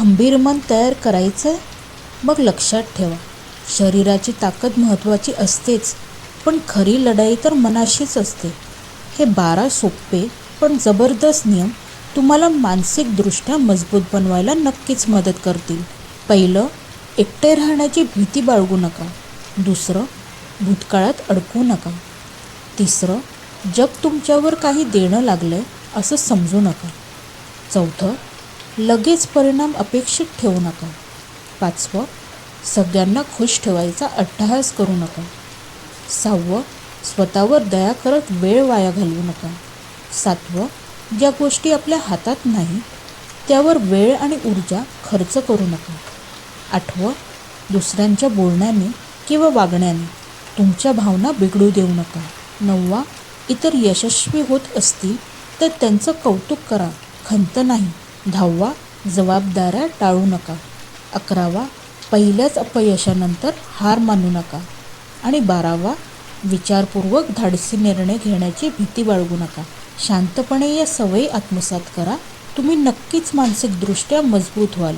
खंबीर मन तयार करायचं मग लक्षात ठेवा, शरीराची ताकद महत्त्वाची असतेच, पण खरी लढाई तर मनाशीच असते. हे 12 सोपे पण जबरदस्त नियम तुम्हाला मानसिकदृष्ट्या मजबूत बनवायला नक्कीच मदत करतील. पहिलं, एकटे राहण्याची भीती बाळगू नका. दुसरं, भूतकाळात अडकू नका. तिसरं, जग तुमच्यावर काही देणं लागलंय असं समजू नका. चौथं, लगेच परिणाम अपेक्षित ठेवू नका. पाचवं, सगळ्यांना खुश ठेवायचा अट्टहास करू नका. सहावं, स्वतःवर दया करत वेळ वाया घालवू नका. सातवं, ज्या गोष्टी आपल्या हातात नाही त्यावर वेळ आणि ऊर्जा खर्च करू नका. आठवं, दुसऱ्यांच्या बोलण्याने किंवा वागण्याने तुमच्या भावना बिघडू देऊ नका. नववा, इतर यशस्वी होत असतील तर त्यांचं कौतुक करा, खंत नाही. 10वा, जबाबदाऱ्या टाळू नका. 11वा, पहिल्याच अपयशानंतर हार मानू नका. आणि 12वा, विचारपूर्वक धाडसी निर्णय घेण्याची भीती बाळगू नका. शांतपणे या सवयी आत्मसात करा. तुम्ही नक्कीच मानसिकदृष्ट्या मजबूत व्हाल.